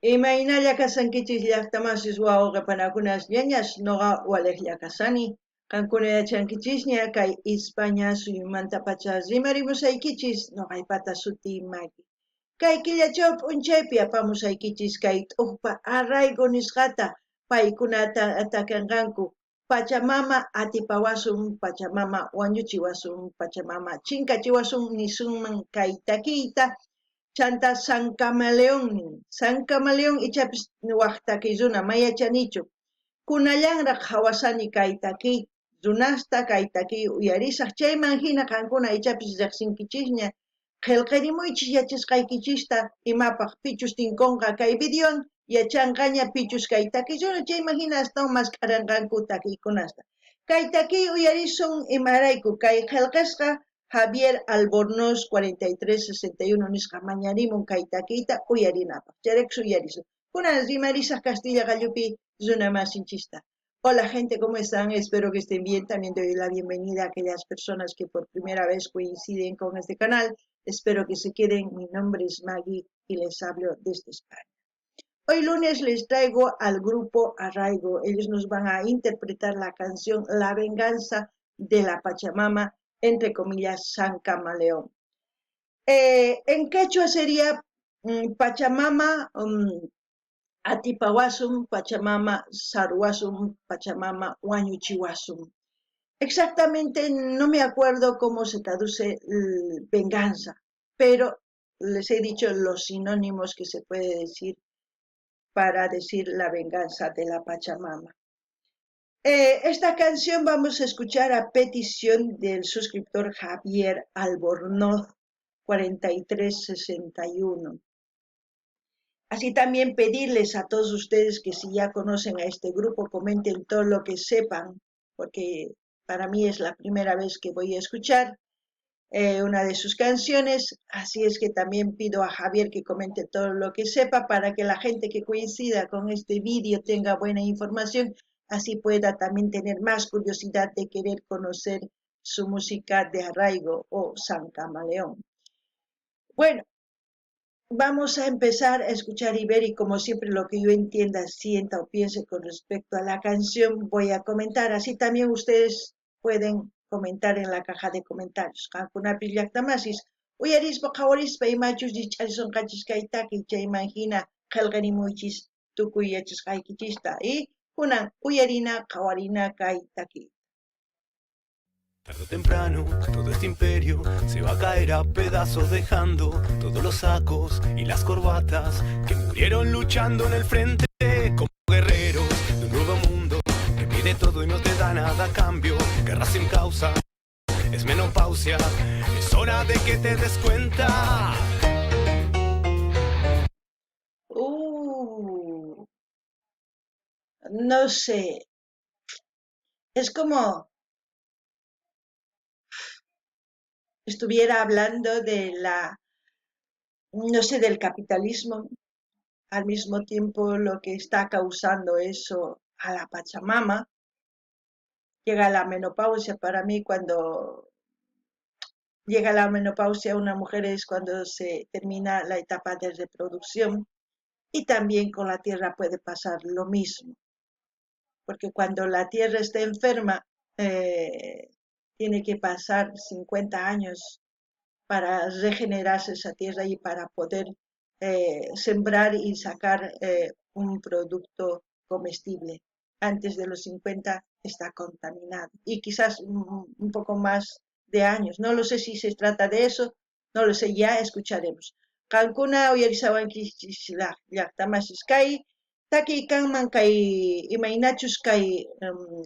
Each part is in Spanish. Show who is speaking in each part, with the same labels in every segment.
Speaker 1: Imaynalla kasankichis llaqtamasis wawqipanakunas ñañash noqa waliqlla kasani. Qankuna yachankichisña kay España suyumanta-pacha rimarimusaykichis noqaypata sutimaki. Kay killachaw p'unchaypi apamusaykichis kay t'uqpa arraigo nisqata paykunata atakanqanku. Pachamama atipawasun, Pachamama wañuchiwasun, Pachamama chinkachiwasun nisunman kay takiyta chanta San Camaleón. San Camaleón ichapis waqtakilluna mayachanichu. Kunallanraq hawasani kay takiy runasta kay takiy uyarisaq chayman hina qankuna ichapis riqsinkichisña qillqirimuychis yachasqaykichista imapaq pichus tinkunqa kay videowan yachanqaña pichus kay takiyuna chayman hina astawan masqaranqanku takiykunasta. Kay takiy uyarisun imarayku kay qillqisqa Javier Albornoz 4361 nisqa mañarimun kay takiyta uyarinapaq. Chayriqs uyarisun. Kunan rimarisaq Castilla Gallupi Zuna Masinchista. Hola gente, ¿cómo están? Espero que estén bien. También doy la bienvenida a aquellas personas que por primera vez coinciden con este canal. Espero que se queden. Mi nombre es Maggie y les hablo desde España. Hoy lunes les traigo al grupo Arraigo. Ellos nos van a interpretar la canción La venganza de la Pachamama, entre comillas, San Camaleón. En quechua sería Pachamama, Atipawasum, Pachamama, Saruasum, Pachamama, Huañuchiwasum. Exactamente no me acuerdo cómo se traduce venganza, pero les he dicho los sinónimos que se puede decir para decir la venganza de la Pachamama. Esta canción vamos a escuchar a petición del suscriptor Javier Albornoz 4361. Así también pedirles a todos ustedes que si ya conocen a este grupo, comenten todo lo que sepan, porque para mí es la primera vez que voy a escuchar una de sus canciones, así es que también pido a Javier que comente todo lo que sepa para que la gente que coincida con este vídeo tenga buena información, así pueda también tener más curiosidad de querer conocer su música de arraigo o San Camaleón. Bueno, vamos a empezar a escuchar y ver, y como siempre lo que yo entienda, sienta o piense con respecto a la canción, voy a comentar. Así también ustedes pueden comentar en la caja de comentarios. Kankunapi llaqtamasis, uyarispa qawarispa imachus dich'arisunqachisqaytaki chayman hina qillqarimuychis tukuy yachasqaykichista y kunan uyarina qawarina kaytaki.
Speaker 2: Tarde o temprano, todo este imperio se va a caer a pedazos dejando todos los sacos y las corbatas que murieron luchando en el frente como guerreros de un nuevo mundo que pide todo y no te da nada a cambio. Guerra sin causa, es menopausia, es hora de que te des cuenta.
Speaker 1: No sé, es como estuviera hablando de no sé, del capitalismo, al mismo tiempo lo que está causando eso a la Pachamama. Llega la menopausia. Para mí, cuando llega la menopausia, una mujer es cuando se termina la etapa de reproducción, y también con la tierra puede pasar lo mismo, porque cuando la tierra está enferma, tiene que pasar 50 años para regenerarse esa tierra y para poder sembrar y sacar un producto comestible. Antes de los 50 está contaminado y quizás un poco más de años. No lo sé si se trata de eso, no lo sé, ya escucharemos. Qankuna uyarisawankichis llaqtamasis kay takiy kanman kay imaynachus kay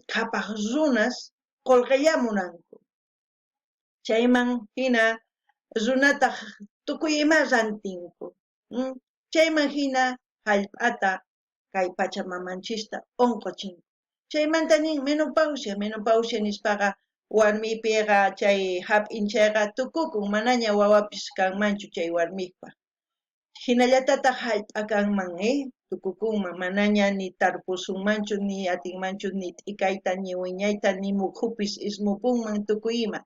Speaker 1: qhapaq runas qullqillamunanku. Chayman hina runataq tukuy ima rantinku. Chayman hina hallp'ata kay Pachamamanchista onquchinku. Chaymantanin menopausia nispaqa warmipiqa chay hap'inchayqa tukukun, manaña wawapis kanmanchu chay warmiqa. Hinallatataq hallp'a kanman, tukukunman, manaña ni tarpusunmanchu, ni atinmanchu ni t'ikayta, ni wiñayta, ni mukhupis ismupunman tukuy ima.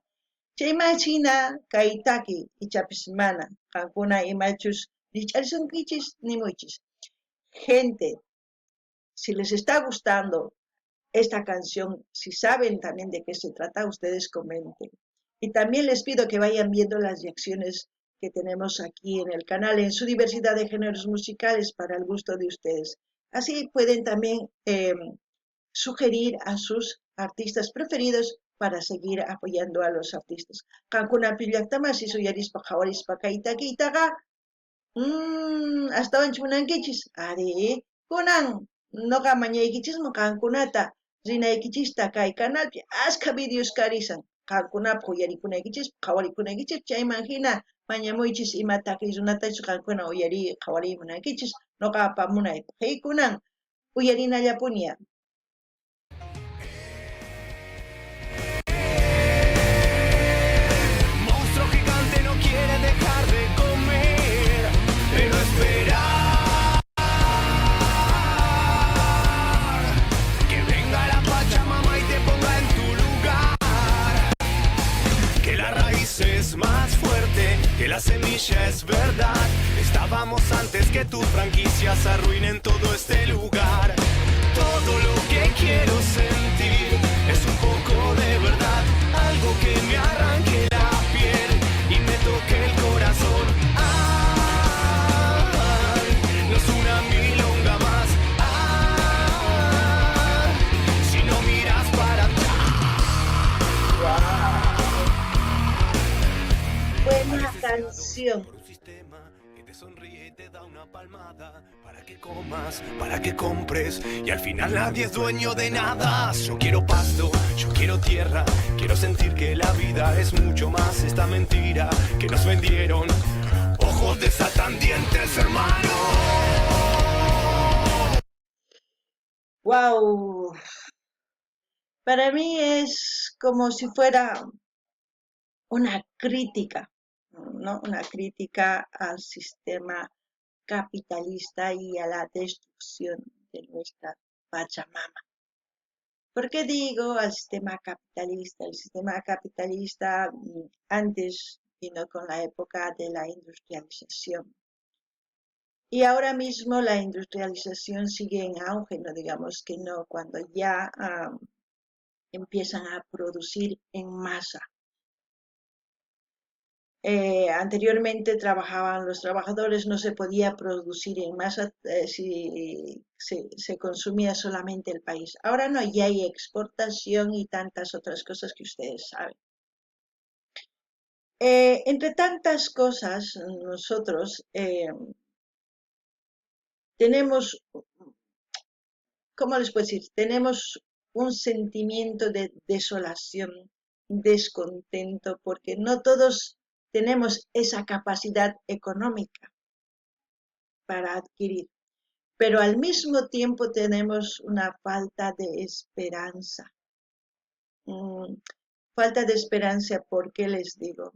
Speaker 1: Chayman hina kay taki ichapis mana qankuna imachus dich'arisunkichis nimuychis. Gente, si les está gustando esta canción, si saben también de qué se trata, ustedes comenten. Y también les pido que vayan viendo las reacciones que tenemos aquí en el canal, en su diversidad de géneros musicales para el gusto de ustedes. Así pueden también sugerir a sus artistas preferidos para seguir apoyando a los artistas. Kankuna pillaktama si suyarispa jawarispa kaita kitaga, hasta ancho munankichis. Are, kunan, noqa mañaykichismu kankunata rinaykichista kay canalpi ashka videos karisan. Kankunapaq uyarikunaykichis, qhawarikunaykichispa chayman hina mañamuychis imataki runatachu kankuna qhawarimunaykichis noqapa munaypaq. Hey kunan uyarinallapuña.
Speaker 2: Monstruo gigante no quiere dejar de comer, pero espera que venga la Pachamama y te ponga en tu lugar. Que la raíz es más fuerte, que la semilla es verdad. Estábamos antes que tus franquicias arruinen todo este lugar. Todo lo que quiero sentir es un poco de verdad, algo que me arranque la piel y me toque el corazón. Ay, no es una milonga más. Ay, si no miras para atrás.
Speaker 1: Buena canción.
Speaker 2: Por un sistema que te sonríe y te da una palmada para que comas, para que compres y al final nadie es dueño de nada. Yo quiero pasto, yo quiero tierra, quiero sentir que la vida es mucho más esta mentira que nos vendieron. Ojos de Satán, dientes, hermano.
Speaker 1: Wow. Para mí es como si fuera una crítica, ¿no? Una crítica al sistema capitalista y a la destrucción de nuestra Pachamama. ¿Por qué digo al sistema capitalista? El sistema capitalista antes vino con la época de la industrialización. Y ahora mismo la industrialización sigue en auge, no digamos que no, cuando ya empiezan a producir en masa. Anteriormente trabajaban los trabajadores, no se podía producir en masa si se consumía solamente el país. Ahora no, ya hay exportación y tantas otras cosas que ustedes saben. Entre tantas cosas, nosotros tenemos, ¿cómo les puedo decir? Tenemos un sentimiento de desolación, descontento, porque no todos tenemos esa capacidad económica para adquirir, pero al mismo tiempo tenemos una falta de esperanza. Falta de esperanza, ¿por qué les digo?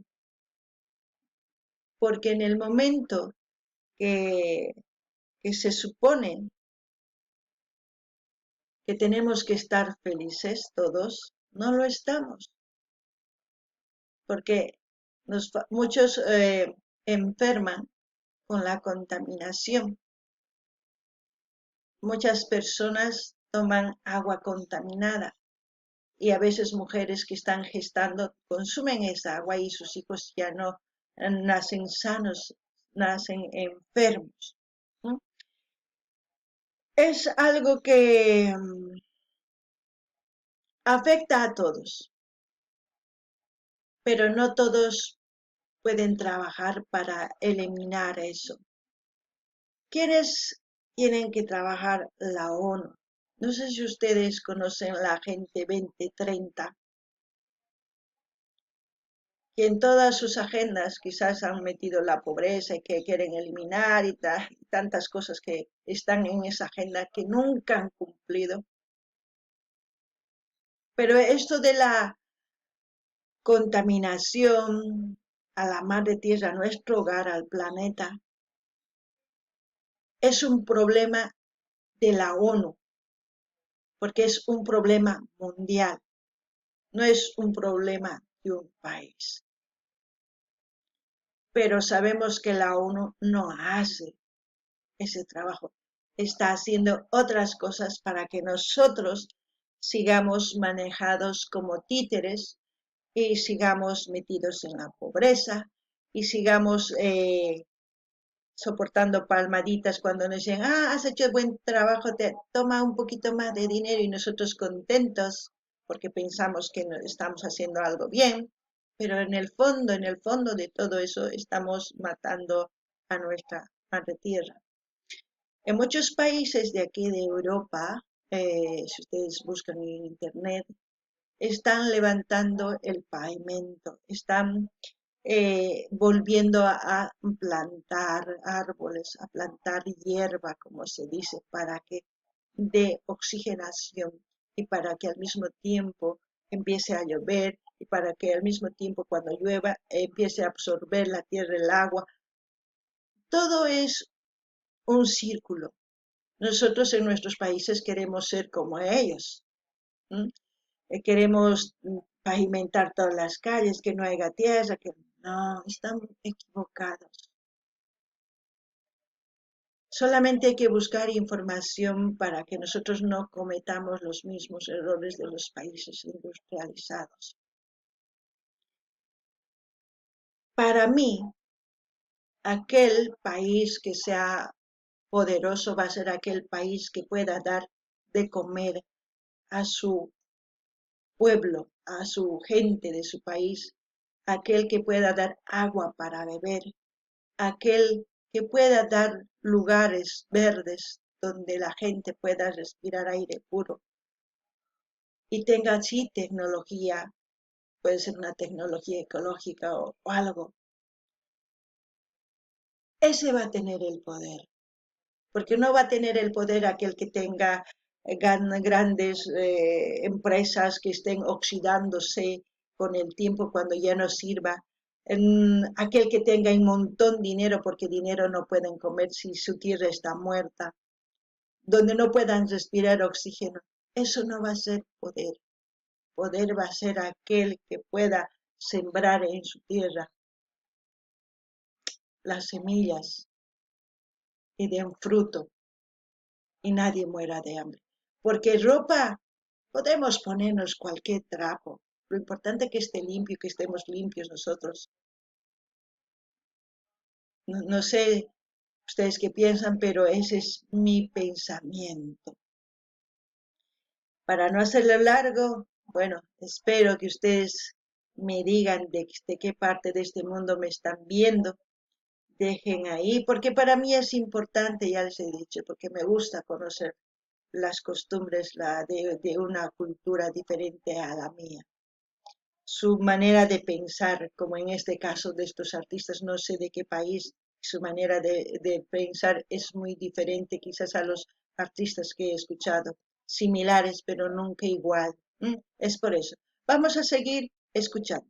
Speaker 1: Porque en el momento que se supone que tenemos que estar felices todos, no lo estamos, porque muchos enferman con la contaminación. Muchas personas toman agua contaminada y a veces mujeres que están gestando consumen esa agua y sus hijos ya no nacen sanos, nacen enfermos, ¿no? Es algo que afecta a todos, pero no todos pueden trabajar para eliminar eso. ¿Quiénes tienen que trabajar? La ONU. No sé si ustedes conocen la Agenda 2030, que en todas sus agendas quizás han metido la pobreza y que quieren eliminar y tantas cosas que están en esa agenda que nunca han cumplido. Pero esto de la contaminación a la madre tierra, a nuestro hogar, al planeta, es un problema de la ONU, porque es un problema mundial, no es un problema de un país. Pero sabemos que la ONU no hace ese trabajo. está haciendo otras cosas para que nosotros sigamos manejados como títeres y sigamos metidos en la pobreza y sigamos soportando palmaditas cuando nos dicen, has hecho buen trabajo, te toma un poquito más de dinero y nosotros contentos porque pensamos que estamos haciendo algo bien, pero en el fondo de todo eso estamos matando a nuestra madre tierra. En muchos países de aquí de Europa, si ustedes buscan en internet, están levantando el pavimento, están volviendo a plantar árboles, a plantar hierba, como se dice, para que dé oxigenación y para que al mismo tiempo empiece a llover y para que al mismo tiempo cuando llueva empiece a absorber la tierra el agua. Todo es un círculo. Nosotros en nuestros países queremos ser como ellos. ¿M? Queremos pavimentar todas las calles, que no haya tierra, que no, están equivocados. Solamente hay que buscar información para que nosotros no cometamos los mismos errores de los países industrializados. Para mí, aquel país que sea poderoso va a ser aquel país que pueda dar de comer a su pueblo, a su gente de su país, aquel que pueda dar agua para beber, aquel que pueda dar lugares verdes donde la gente pueda respirar aire puro y tenga así tecnología, puede ser una tecnología ecológica o algo, ese va a tener el poder, porque no va a tener el poder aquel que tenga grandes empresas que estén oxidándose con el tiempo cuando ya no sirva, aquel que tenga un montón de dinero, porque dinero no pueden comer si su tierra está muerta, donde no puedan respirar oxígeno. Eso no va a ser poder. Poder va a ser aquel que pueda sembrar en su tierra las semillas y den fruto y nadie muera de hambre. Porque ropa podemos ponernos cualquier trapo. Lo importante es que esté limpio y que estemos limpios nosotros. No, no sé ustedes qué piensan, pero ese es mi pensamiento. Para no hacerlo largo, bueno, espero que ustedes me digan de qué parte de este mundo me están viendo. Dejen ahí, porque para mí es importante, ya les he dicho, porque me gusta conocer las costumbres de una cultura diferente a la mía. Su manera de pensar, como en este caso de estos artistas, no sé de qué país, su manera de pensar es muy diferente quizás a los artistas que he escuchado, similares pero nunca igual. Es por eso. Vamos a seguir escuchando.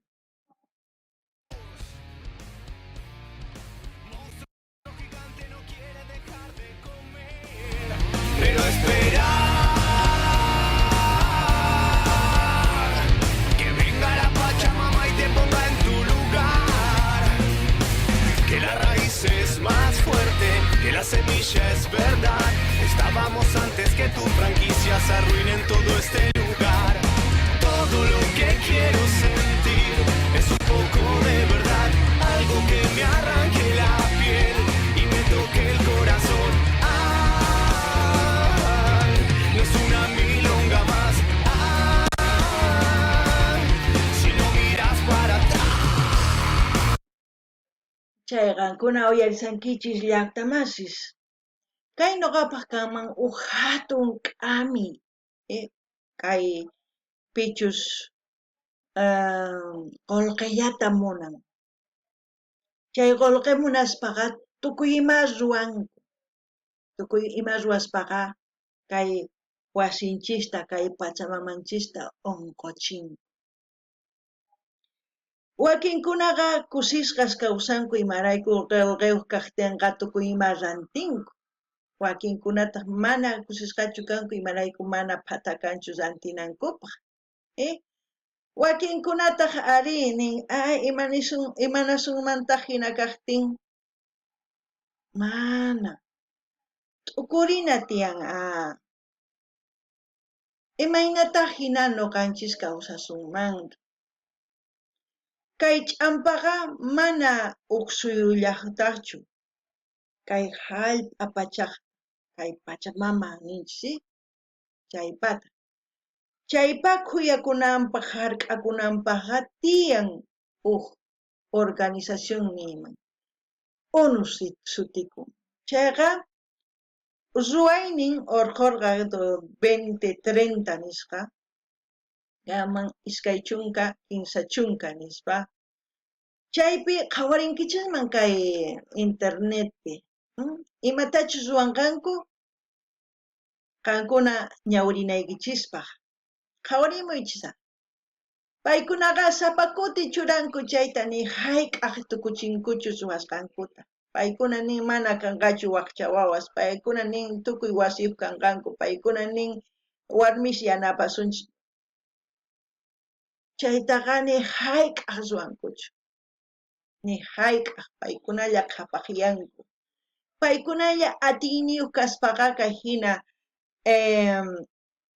Speaker 2: Pero esperar que venga la Pachamama y te ponga en tu lugar, que la raíz es más fuerte, que la semilla es verdad. Estábamos antes que tus franquicias arruinen todo este lugar. Todo lo que quiero sentir es un poco de verdad, algo que me arranque la piel y me toque el corazón. No es una milonga más. Si no miras para atrás.
Speaker 1: Chayqankuna uyarisankichis llaqtamasis. Kay ñuqapaq kanman hatun k'ami. Kay pichus qullqillata munan. Chay qullqi munaspaqa tukuy ima ruwanku. Tukuy ima ruwaspaqa kay wasinchista, kay pachamamanchista unquchinku. Wakinkunaqa kusisqas kawsanku imarayku qillqiyuq kaqtinqa tukuy ima rantinku. Wakinkunataq mana kusisqachu kanku imarayku mana phatha kanchu rantinankupaq. Wakinkunataq ari nin, imanasunmantaq hina kaqtin mana. t'ukurina tiyan imaynataq hina nuqanchis kawsasunmanqa. Kay ch'ampaqa mana uqsuyullaqtachu. Kay hallp'a pachaq kay Pachamama ninchis, chaypata. Chaypa khuyakunanpaq hark'akunanpaqqa tiyan huk organización niyman. UNO sutikun. Chayqa ruwaynin urqurqa 2030 nisqa. Llaman iskay chunka, kimsa chunka nispa. Chaypi qhawarinkichikman kay internetpi. Imatachus ruwanqanku qankuna ñawrinaykichispaq. Qhawarimuychisa. Paykunaqa sapakuti churanku chayta ni hayk'aq tukuchinkuchu ruwasqankuta. Paykuna nin mana kanqachu waqcha wawas. Paykuna nin tukuy wasiyuq kanqanku. Paykuna nin warmish yanapasunchis. Chaytaqa ni hayk'aq ruwankuchu. Ni hayk'aq paykunalla qhapaqyanku. Paykunalla atiyniyuq kaspaqa kay hina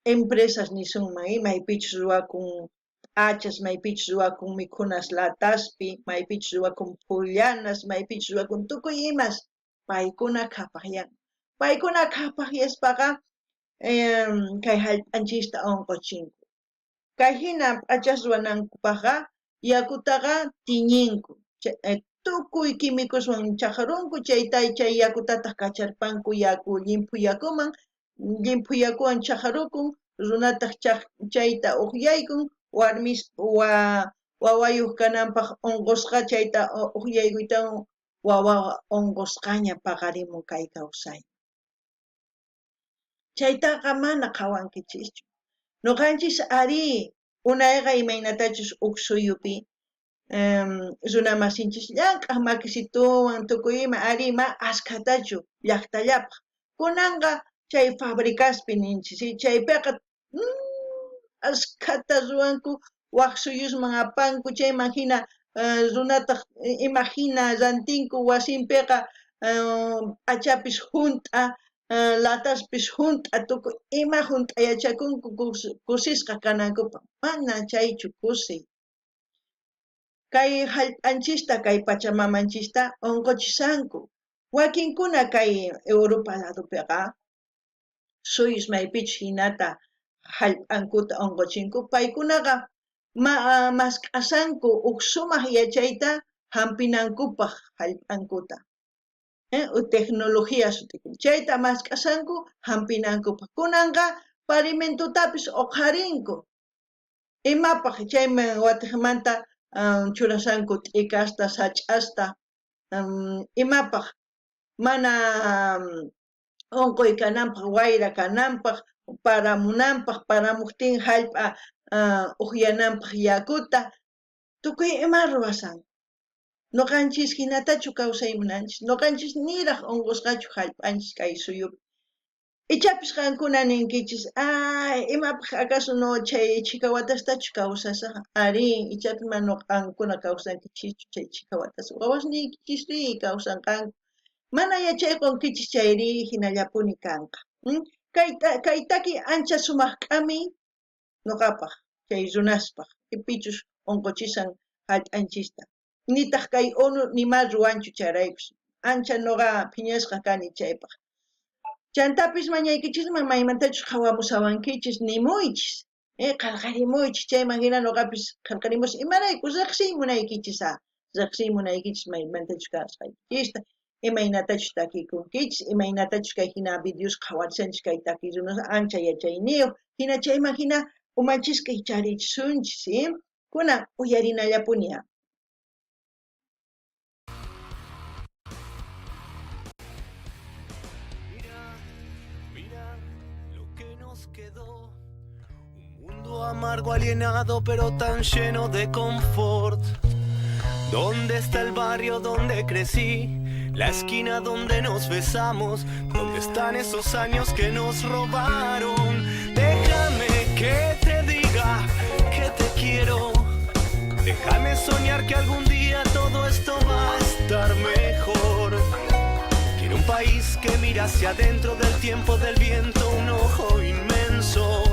Speaker 1: empresas nisunman maypichus ruwakun p'achas, maypichus ruwakun mikhunas lataspi, maypichus ruwakun phullanas, maypichus ruwakun tukuy imas paykuna qhapaqyan. Paykuna qhapaqyaspaqa kay hallp'anchista unquchinku. Kay hina p'achas ruwanankupaqqa yakutaqa tiñinku. Tukuy quimikuswan chaqarunku chay yakutataq kacharpanku yaku limpu yakuman, limpu yakuwan chaqarukun, runataq chayta uqyaykun, warmis wawayuq kananpaq unqusqa chayta uqyaykuytawan wawaqa unqusqaña paqarimun kay kawsayman. Chaytaqa mana qhawankichischu. Nuqanchis ari unayqa imaynatachus uqsuyupi runamasinchis llank'aq makisituwan tukuy ima arima askatachu llaqtallapaq. Kunanqa chay fabricaspi ninchis chaypiqa askata ruwanku waq suyusman apanku chayman hina runataq imahina rantinku wasinpiqa p'achapis hunt'a lataspis hunt'a tukuy ima hunt'ayachakunku kusisqa kanankupaq. Mana chaychu kusiy. Kay hallp'anchista kay Pachamamanchista unquchisanku. Wakinkuna kay Europa ladopiqa suyus maypichus hinata hallp'ankuta unquchinku paykunaqa mask'asanku huk sumaq yachayta hampinankupaq hallp'ankuta. Tecnología sutikun. Chayta mask'asanku hampinankupaq. Kunanqa parimentutapis uqharinku. Imapaq chayman watiqmanta churasanku t'ikasta, sach'asta, imapaq mana unquy kananpaq, wayra kananpaq, paramunanpaq, paramuptin hallp'a uqyananpaq yakuta, tukuy ima ruwasan. Nuqanchis hinatachu kawsaymunanchis. Nuqanchis niraq unqusqachu hallp'anchis kay suyupi. Ichapis qankuna ninkichis, imapaq akaso no chay chikawatastachu kawsasaq. Ari, ichapis mana qankuna kawsankichischu chay chikawatas. Wawasniykichisri kawsanqanku. Mana yachayqunkichis chayri hinallapuni kanqa. Kay taki ancha sumaq k'ami nuqapaq, chay runaspaq. Pichus unquchisan hallp'anchista. Nitaq kay UNO nima ruwanchu chayraykus. Ancha nuqa phiñasqa kani chaypaq. Chantapis mañaykichisman maymantachus hawamusawankichis nimuychis. Qallqarimuychis chayman hina nuqapis qallqarimus imarayku riqsiymunaykichisa. Riqsiymunaykichis maymantachus kasqaykichista. Imaynatachus takikunkichis, imaynatachus kay hina videos qhawarsanchis kay takirunas ancha yachayniyuq. Hina chayman hina umanchisqa charichisunchis, kunan uyarinallapuni.
Speaker 2: Un mundo amargo, alienado, pero tan lleno de confort. ¿Dónde está el barrio donde crecí? La esquina donde nos besamos. ¿Dónde están esos años que nos robaron? Déjame que te diga que te quiero. Déjame soñar que algún día todo esto va a estar mejor. Quiero un país que mira hacia adentro del tiempo del viento, un ojo inmenso.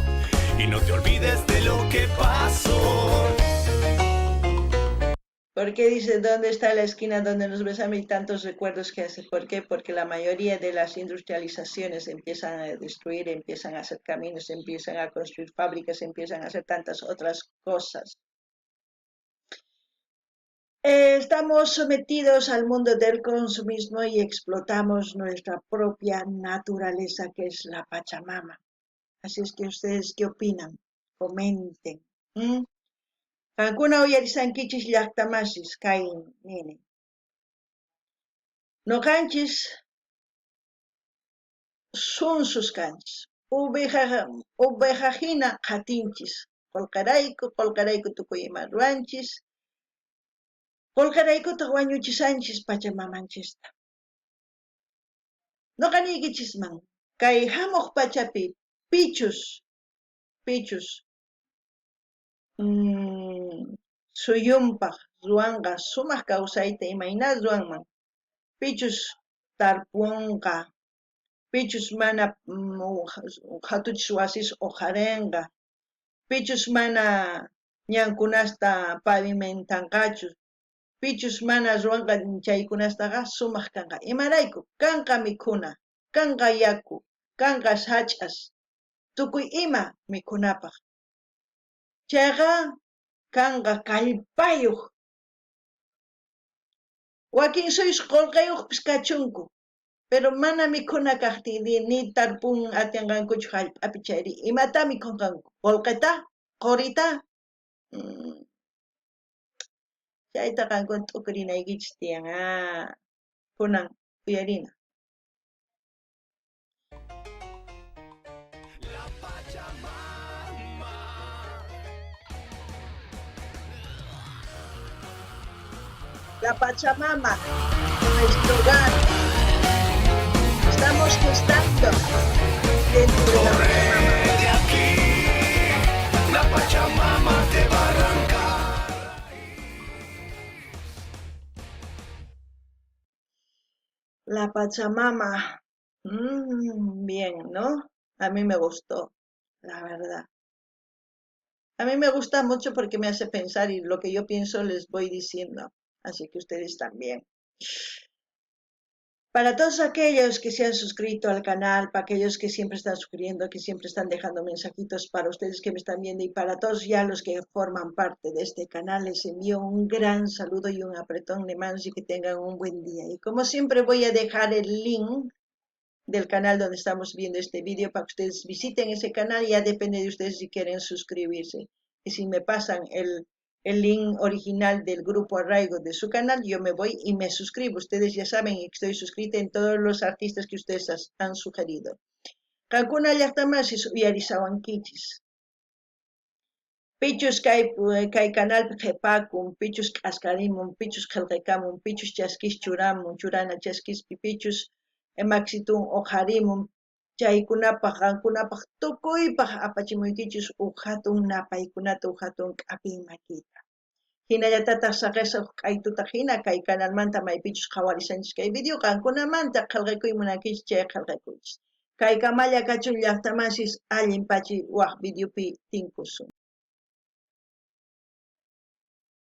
Speaker 2: Y no te olvides de lo que pasó.
Speaker 1: ¿Por qué dice dónde está la esquina donde nos besamos y tantos recuerdos que hace? ¿Por qué? Porque la mayoría de las industrializaciones empiezan a destruir, empiezan a hacer caminos, empiezan a construir fábricas, empiezan a hacer tantas otras cosas. Estamos sometidos al mundo del consumismo y explotamos nuestra propia naturaleza, que es la Pachamama. Así es que ustedes, ¿qué opinan? Comenten. Kankuna uyarisankichis llaqtamasis kay nini. Noqanchis sunsus kanchis. Ubejajina qatinchis. Qolqarayku tukuy ima ruanchis. Qolqaraykutaq wañuchisanchis Pachamamanchista. Noqanikichisman kay hamuq pachapi pichus suyunpaq ruanqa sumaq kawsayta imayna ruanman. Pichus tarpunqa, pichus mana hatuchis wasis uqharinqa, pichus mana ñankunasta pavimentanqachu, pichus mana ruanqa chaykunastaqa sumaq kanqa. Imarayku kanqa mikhuna, kanqa yaku, kanqa sach'as, tukuy ima mikhunapaq. Chayqa kanqa kallpayuq. Wakin suyus qolqayuqpis kachunku, pero mana mikhuna kaqtin ni tarpun atinqankuchu hallp'api chayri. Imata mikhunqanku? Qolqita? Qurita? Chayta qankuna t'ukurinaykichis tiyan. Kunan uyarina. La Pachamama, nuestro hogar. Estamos gestando dentro de la Pachamama.
Speaker 2: De aquí, la Pachamama te va a arrancar.
Speaker 1: La Pachamama. Bien, ¿no? A mí me gustó, la verdad. A mí me gusta mucho porque me hace pensar y lo que yo pienso les voy diciendo. Así que ustedes también. Para todos aquellos que se han suscrito al canal, para aquellos que siempre están sugiriendo, que siempre están dejando mensajitos, para ustedes que me están viendo y para todos ya los que forman parte de este canal, les envío un gran saludo y un apretón de manos y que tengan un buen día. Y como siempre voy a dejar el link del canal donde estamos viendo este vídeo para que ustedes visiten ese canal y ya depende de ustedes si quieren suscribirse. Y si me pasan el link original del grupo Arraigo de su canal, yo me voy y me suscribo. Ustedes ya saben que estoy suscrita en todos los artistas que ustedes han sugerido. Kankuna llaqtamasis uyarisawankichis. Pichus kay canal qhipakun, pichus k'askarimun, pichus qillqikamun, pichus chaskis churamun, churana chaskispi pichus maxitun uqharimun, chaykunapaq qankunapaq tukuypaq apachimuykichis hatun napaykunata, hatun k'api makita. Hinallatataq saqesa k'aytuta hina kay canalmanta maypichus qhawarisanchis kay video qankunamanta qillqikuy munankichis chay qillqikuychis. Kay kamalla kachun llaqtamasis allin pachi waq videopi tinkusun.